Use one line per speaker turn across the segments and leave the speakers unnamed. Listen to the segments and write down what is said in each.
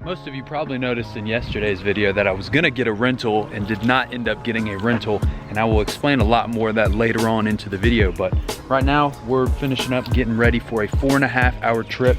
Most of you probably noticed in yesterday's video that I was gonna get a rental and did not end up getting a rental, and I will explain a lot more of that later on into the video. But right now we're finishing up getting ready for a 4.5 hour trip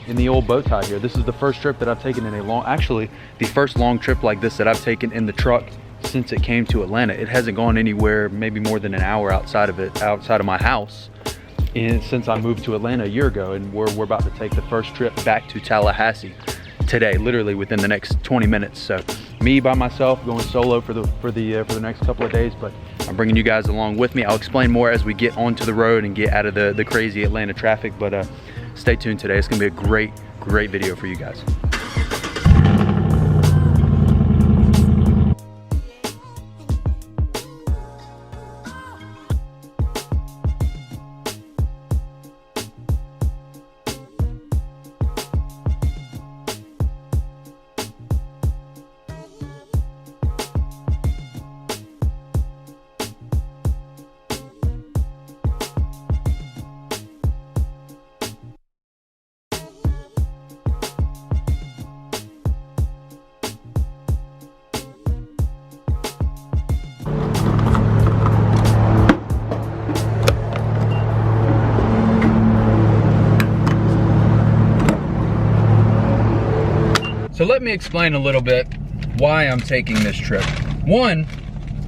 in the old bow tie here. This is the first trip that I've taken in a long, actually the first long trip like this that I've taken in the truck since it came to Atlanta. It hasn't gone anywhere maybe more than an hour outside of my house, and since I moved to Atlanta a year ago, and we're about to take the first trip back to Tallahassee today, literally within the next 20 minutes. So me by myself going solo for the next couple of days, but I'm bringing you guys along with me. I'll explain more as we get onto the road and get out of the crazy Atlanta traffic, but stay tuned today. It's gonna be a great video for you guys. So let me explain a little bit why I'm taking this trip. One,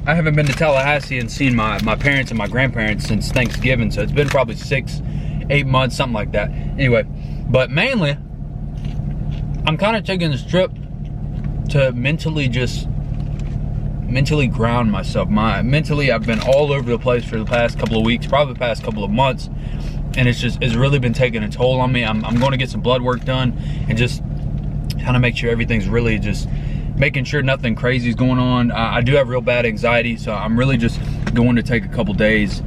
I haven't been to Tallahassee and seen my parents and my grandparents since Thanksgiving, so it's been probably 6-8 months, something like that. Anyway, but mainly, I'm kind of taking this trip to mentally ground myself. Mentally, I've been all over the place for the past couple of weeks, probably the past couple of months, and it's really been taking a toll on me. I'm going to get some blood work done and just kind of make sure everything's really just making sure nothing crazy is going on. I do have real bad anxiety, so I'm really just going to take a couple days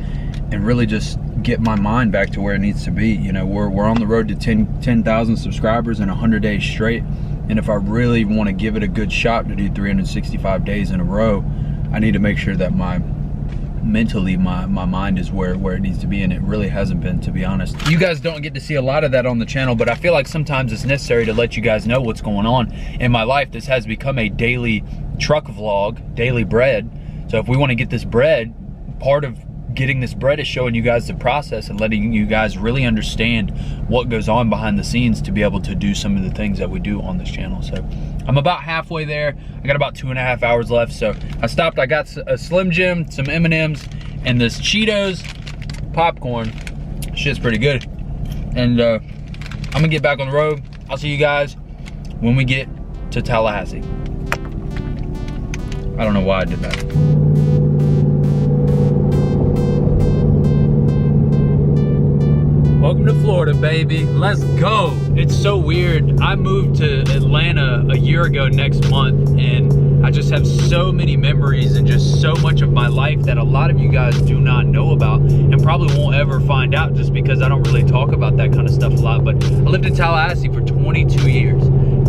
and really just get my mind back to where it needs to be. You know, we're on the road to 10,000 subscribers in 100 days straight, and if I really want to give it a good shot to do 365 days in a row, I need to make sure that mentally my mind is where it needs to be, and it really hasn't been, to be honest. You guys don't get to see a lot of that on the channel, but I feel like sometimes it's necessary to let you guys know what's going on in my life. This has become a daily truck vlog, daily bread. So if we want to get this bread, part of getting this bread is showing you guys the process and letting you guys really understand what goes on behind the scenes to be able to do some of the things that we do on this channel. So I'm about halfway there. I got about 2.5 hours left. So I stopped, I got a Slim Jim, some M&Ms, and this Cheetos popcorn. Shit's pretty good. And I'm gonna get back on the road. I'll see you guys when we get to Tallahassee. I don't know why I did that. Welcome to Florida, baby. Let's go. It's so weird. I moved to Atlanta a year ago next month, and I just have so many memories and just so much of my life that a lot of you guys do not know about and probably won't ever find out, just because I don't really talk about that kind of stuff a lot. But I lived in Tallahassee for 22 years.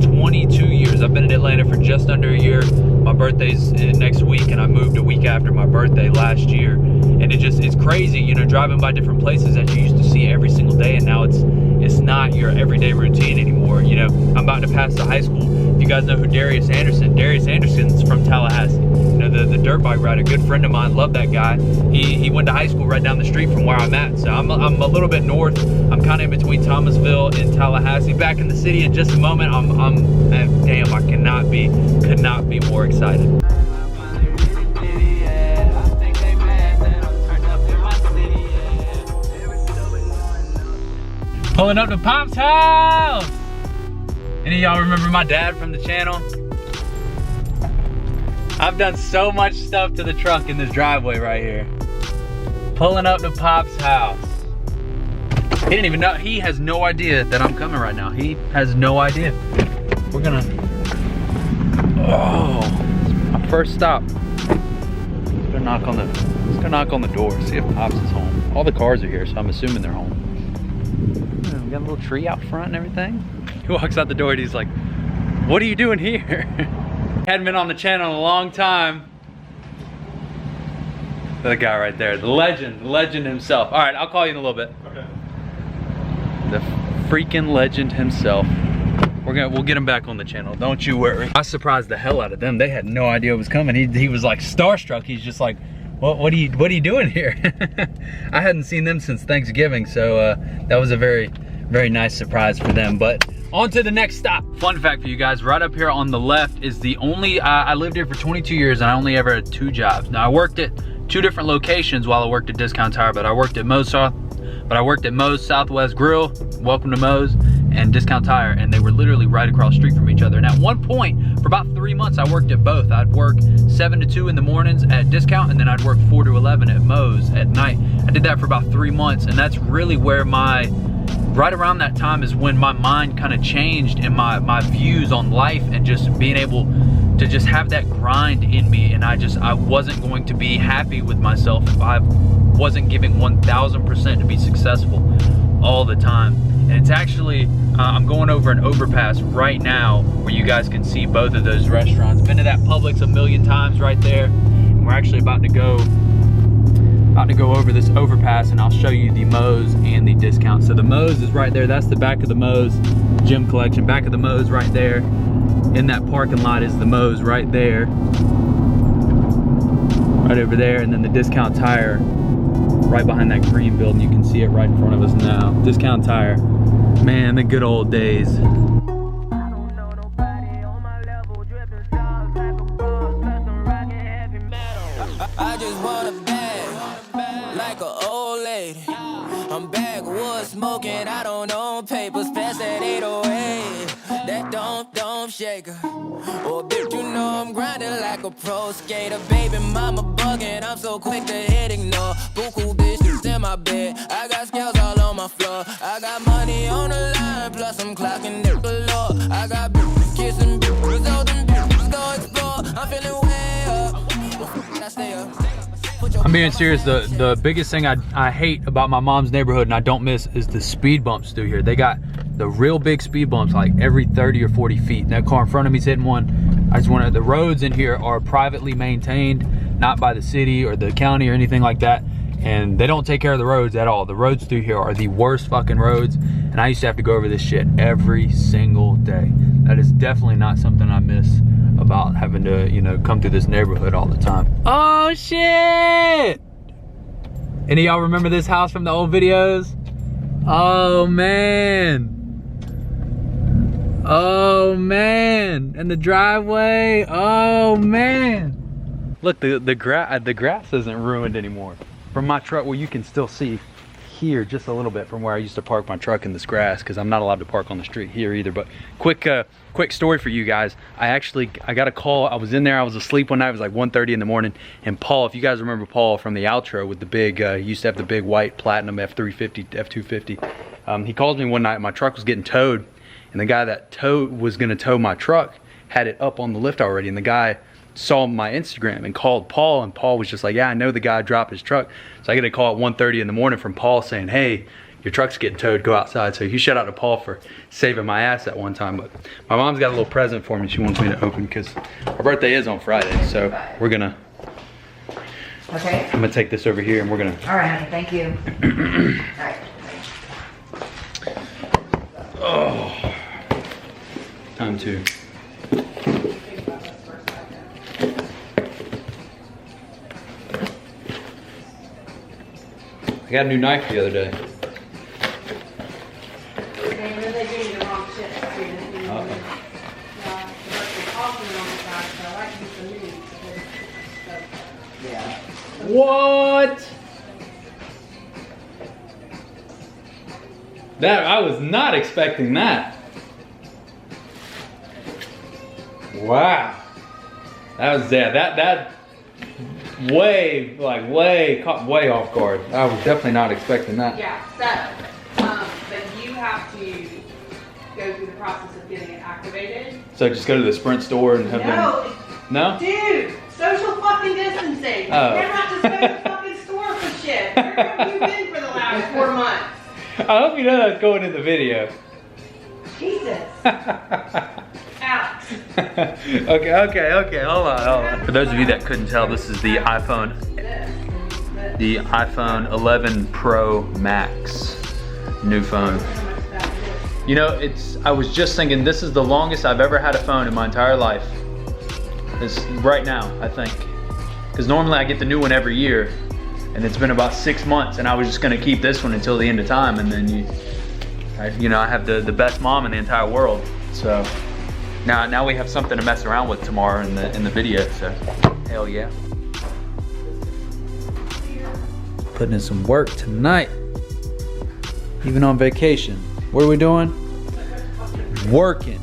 22 years. I've been in Atlanta for just under a year. My birthday's next week, and I moved a week after my birthday last year. And it's crazy, you know, driving by different places that you used to see every single day, and now it's not your everyday routine anymore. You know, I'm about to pass the high school. If you guys know who Darius Anderson's from Tallahassee. You know, the dirt bike rider, good friend of mine, love that guy. He went to high school right down the street from where I'm at. So I'm a little bit north. I'm kind of in between Thomasville and Tallahassee. Back in the city in just a moment. Damn, I could not be more excited. Pulling up to Pop's house. Any of y'all remember my dad from the channel? I've done so much stuff to the truck in this driveway right here. Pulling up to Pop's house. He didn't even know, he has no idea that I'm coming right now. He has no idea. We're gonna, oh, my first stop. Let's go knock on the door, see if Pops is home. All the cars are here, so I'm assuming they're home. We got a little tree out front and everything. He walks out the door and he's like, what are you doing here? Hadn't been on the channel in a long time. The guy right there, the legend himself. All right, I'll call you in a little bit. Okay. The freaking legend himself. We're we'll get him back on the channel. Don't you worry. I surprised the hell out of them. They had no idea it was coming. He was like starstruck. He's just like, what are you doing here? I hadn't seen them since Thanksgiving, so that was a very, very nice surprise for them. But on to the next stop. Fun fact for you guys, right up here on the left is the only, I lived here for 22 years and I only ever had 2 jobs. Now I worked at 2 different locations while I worked at Discount Tire, but I worked at Moe's Southwest Grill, welcome to Moe's, and Discount Tire, and they were literally right across the street from each other. And at one point, for about 3 months, I worked at both. I'd work 7 to 2 in the mornings at Discount, and then I'd work 4 to 11 at Moe's at night. I did that for about 3 months, and that's really where right around that time is when my mind kind of changed and my views on life, and just being able to just have that grind in me. And I wasn't going to be happy with myself if I wasn't giving 1000% to be successful all the time. And it's actually, I'm going over an overpass right now where you guys can see both of those restaurants. Been to that Publix a million times right there. And we're actually about to go over this overpass, and I'll show you the Moe's and the Discount. So the Moe's is right there. That's the back of the Moe's gym collection. Back of the Moe's right there. In that parking lot is the Moe's right there. Right over there. And then the Discount Tire right behind that green building. You can see it right in front of us now. Discount Tire. Man, the good old days.
I just want a bag, like an old lady. I'm backwoods smoking, I don't own papers, pass that 808. That don't shake her. Oh, bitch, you know I'm grinding like a pro skater. Baby mama bugging, I'm so quick to hit ignore. Buku bitches in my bed, I got scales all on my floor. I got money on the line, plus I'm clocking it below. I got bitches kissing bitches, all them bitches go explore. I'm feeling way up, I stay up.
I'm being serious. The biggest thing I hate about my mom's neighborhood and I don't miss is the speed bumps through here. They got the real big speed bumps like every 30 or 40 feet. That car in front of me's hitting one. The roads in here are privately maintained, not by the city or the county or anything like that. And they don't take care of the roads at all. The roads through here are the worst fucking roads. And I used to have to go over this shit every single day. That is definitely not something I miss about having to, you know, come through this neighborhood all the time. Oh shit! Any of y'all remember this house from the old videos? Oh man. Oh man. And the driveway. Oh man. Look, the grass isn't ruined anymore. From my truck, well, you can still see here just a little bit from where I used to park my truck in this grass, because I'm not allowed to park on the street here either. But quick story for you guys. I got a call. I was in there, I was asleep one night. It was like 1:30 in the morning, and Paul, if you guys remember Paul from the outro with the big, he used to have the big white platinum F350, F250. He called me one night. My truck was getting towed, and the guy that was gonna tow my truck had it up on the lift already, and the guy saw my Instagram and called Paul, and Paul was just like, yeah, I know the guy dropped his truck. So I get a call at 1:30 in the morning from Paul saying, hey, your truck's getting towed, go outside. So he shout out to Paul for saving my ass that one time. But my mom's got a little present for me she wants me to open, because her birthday is on Friday. So we're gonna,
okay.
I'm gonna take this over here and we're gonna.
All right, honey, thank you. All right.
Oh, time to. I got a new knife the other day. What? That, I was not expecting that. Wow. That was, yeah, that caught way off guard. I was definitely not expecting that.
Yeah, so, but you have to go through the process of getting it activated.
So just go to the Sprint store and have them. No?
Dude, social fucking distancing.
Oh.
You're not just going to the fucking store for shit. Where have you been for the last 4 months?
I hope you know that's going in the video.
Jesus. Alex.
Okay, hold on. For those of you that couldn't tell, this is the iPhone 11 Pro Max. New phone. You know, I was just thinking, this is the longest I've ever had a phone in my entire life. It's right now, I think. Because normally I get the new one every year, and it's been about 6 months, and I was just gonna keep this one until the end of time, and then I have the best mom in the entire world. So now we have something to mess around with tomorrow in the video. So hell yeah. Putting in some work tonight, even on vacation. What are we doing? Working.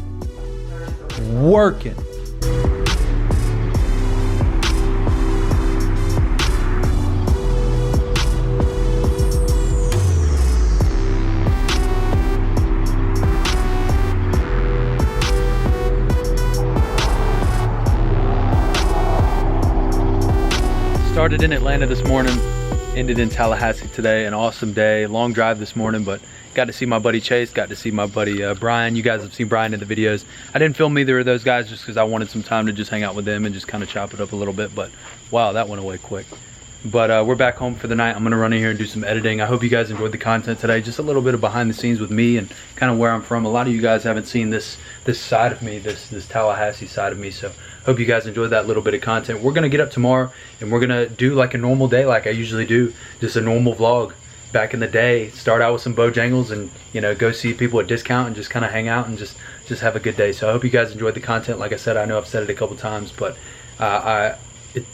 Started in Atlanta this morning, ended in Tallahassee today. An awesome day, long drive this morning, but got to see my buddy Chase, got to see my buddy Brian. You guys have seen Brian in the videos. I didn't film either of those guys just because I wanted some time to just hang out with them and just kind of chop it up a little bit, but wow, that went away quick. But we're back home for the night. I'm gonna run in here and do some editing. I hope you guys enjoyed the content today. Just a little bit of behind the scenes with me and kind of where I'm from. A lot of you guys haven't seen this side of me, this Tallahassee side of me, so hope you guys enjoyed that little bit of content. We're gonna get up tomorrow and we're gonna do like a normal day, like I usually do, just a normal vlog. Back in the day, start out with some Bojangles and go see people at discount and just kind of hang out and just have a good day. So I hope you guys enjoyed the content. Like I said, I know I've said it a couple times, but I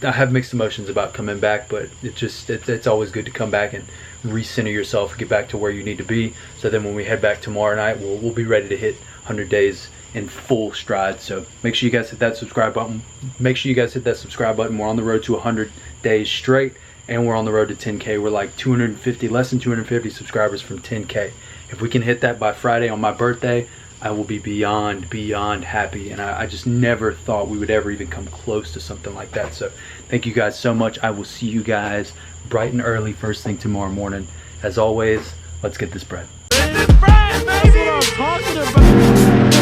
have mixed emotions about coming back, but it's always good to come back and recenter yourself, get back to where you need to be, so then when we head back tomorrow night, we'll be ready to hit 100 days in full stride. So make sure you guys hit that subscribe button. We're on the road to 100 days straight, and we're on the road to 10K. We're like 250, less than 250 subscribers from 10K. If we can hit that by Friday on my birthday, I will be beyond happy, and I just never thought we would ever even come close to something like that. So thank you guys so much. I will see you guys bright and early first thing tomorrow morning. As always, let's get this bread.
That's what I'm talking about.